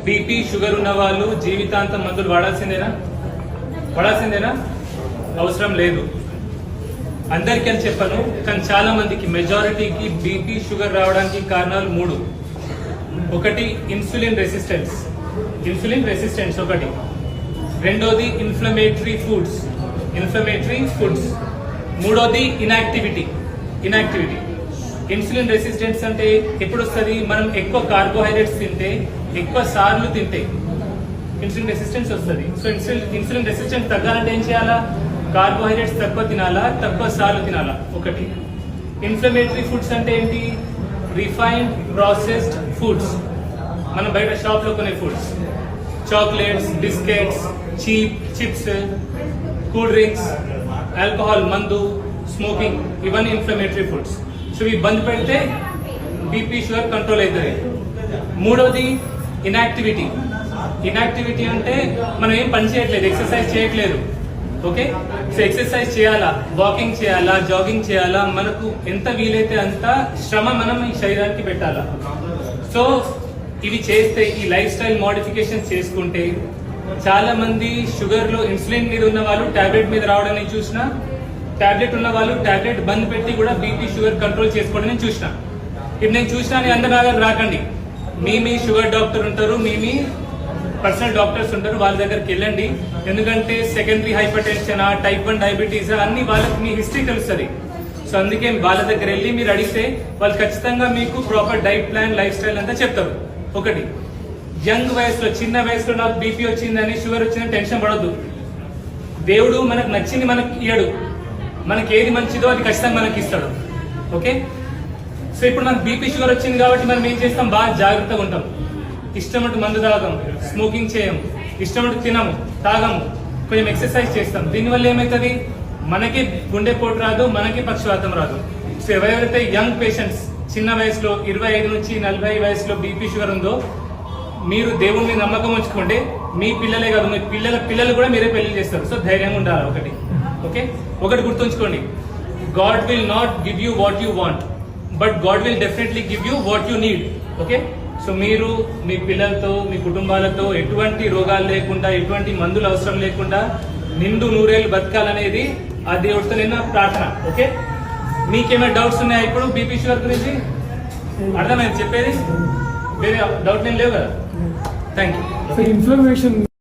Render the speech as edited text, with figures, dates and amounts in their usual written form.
BP sugar ఉన్న వాళ్ళు జీవితాంతం మందులు వాడాల్సిందేనా? అవసరం లేదు. అందరికీ అని చెప్పను, కానీ చాలా మందికి, మెజారిటీకి బీపీ షుగర్ రావడానికి కారణాలు 3. ఒకటి ఇన్సులిన్ రెసిస్టెన్స్ ఒకటి. రెండోది ఇన్ఫ్లమేటరీ ఫుడ్స్. మూడోది ఇన్యాక్టివిటీ. ఇన్సులిన్ రెసిస్టెన్స్ అంటే ఎప్పుడు వస్తుంది? మనం ఎక్కువ కార్బోహైడ్రేట్స్ తింటే, ఎక్కువ సార్లు తింటే ఇన్సులిన్ రెసిస్టెన్స్ వస్తుంది. సో ఇన్సులిన్ రెసిస్టెన్స్ తగ్గాలంటే ఏం చేయాలా? కార్బోహైడ్రేట్స్ తక్కువ తినాలా, తక్కువ సార్లు తినాలా. ఒకటి. ఇన్ఫ్లమేటరీ ఫుడ్స్ అంటే ఏంటి? రిఫైన్డ్ ప్రాసెస్డ్ ఫుడ్స్, మనం బయట షాప్ లో కొనే foods, chocolates, biscuits, chips, cool drinks, alcohol, మందు, స్మోకింగ్, ఇవన్నీ ఇన్ఫ్లమేటరీ ఫుడ్స్. సో ఇవి బంద్ పెడితే బీపీ షుగర్ కంట్రోల్ అవుతుంది. మూడవది ఇన్యాక్టివిటీ అంటే మనం ఏం పని చేయట్లేదు, ఎక్సర్సైజ్ చేయట్లేదు. ఓకే, సో ఎక్సర్సైజ్ చేయాలా, వాకింగ్ చేయాలా, జాగింగ్ చేయాలా, మనకు ఎంత వీలైతే అంత శ్రమ మనం ఈ శరీరానికి పెట్టాలా. సో ఇవి చేస్తే, ఈ లైఫ్ స్టైల్ మోడిఫికేషన్ చేసుకుంటే, చాలా మంది షుగర్ లో ఇన్సులిన్ మీద ఉన్న వాళ్ళు టాబ్లెట్ మీద రావడం నేను చూసిన, టాబ్లెట్ ఉన్న వాళ్ళు టాబ్లెట్ బంద్ పెట్టి కూడా బీపీ షుగర్ కంట్రోల్ చేసుకోవడం నేను చూసిన. ఇప్పుడు నేను చూసినా అందరిలాగా రాకండి. మీ షుగర్ డాక్టర్ ఉంటారు, మీ పర్సనల్ డాక్టర్స్ ఉంటారు, వాళ్ళ దగ్గరికి వెళ్ళండి. ఎందుకంటే secondary hyper tension, type 1 diabetes అన్ని వాళ్ళకి మీ హిస్టరీ తెలుస్తుంది. సో అందుకే వాళ్ళ దగ్గర వెళ్ళి మీరు అడిగితే వాళ్ళు ఖచ్చితంగా మీకు proper diet plan, life style అంతా చెప్తారు. ఒకటి, యంగ్ వయసులో, చిన్న వయసులో నాకు బీపీ వచ్చిందని, షుగర్ వచ్చిందని టెన్షన్ పడొద్దు. దేవుడు మనకు నచ్చింది మనకి ఇయ్యడు, మనకి ఏది మంచిదో అది ఖచ్చితంగా మనకి ఇస్తాడు. ఓకే, సో ఇప్పుడు మనకు బీపీ షుగర్ వచ్చింది కాబట్టి మనం ఏం చేస్తాం? బాగా జాగ్రత్తగా ఉంటాం. ఇష్టమట్టు మందు తాగం, స్మోకింగ్ చేయం, ఇష్టమట్టు తినము, తాగము, కొంచెం ఎక్సర్సైజ్ చేస్తాం. దీనివల్ల ఏమవుతుంది? మనకి గుండెపోటు రాదు, మనకి పక్షవాతం రాదు. సో ఎవరైతే యంగ్ పేషెంట్స్, చిన్న వయసులో 25 నుంచి 40 వయసులో బీపీ షుగర్ ఉందో, మీరు దేవుణ్ణి నమ్మకం ఉంచుకోండి. మీ పిల్లలే కాదు, మీ పిల్లలు కూడా మీరే పెళ్లి చేస్తారు. సో ధైర్యంగా ఉండాలి. ఒకటి గుర్తుంచుకోండి, God will not give you what you want, but God will definitely give you what you need. Okay, so మీరు మీ పిల్లలతో, మీ కుటుంబాలతో ఎటువంటి రోగాలు లేకుండా, ఎటువంటి మందులు అవసరం లేకుండా నిండు నూరేళ్ళు బతకాలనేది ఆ దేవుడితో నిన్న ప్రార్థన. ఓకే, మీకేమైనా డౌట్స్ ఉన్నాయా ఇప్పుడు బీపీ షుగర్ గురించి? అర్థమైంది చెప్పేది? వేరే డౌట్ నేను లేవు కదా? Thank you. ఇన్ఫ్లమేషన్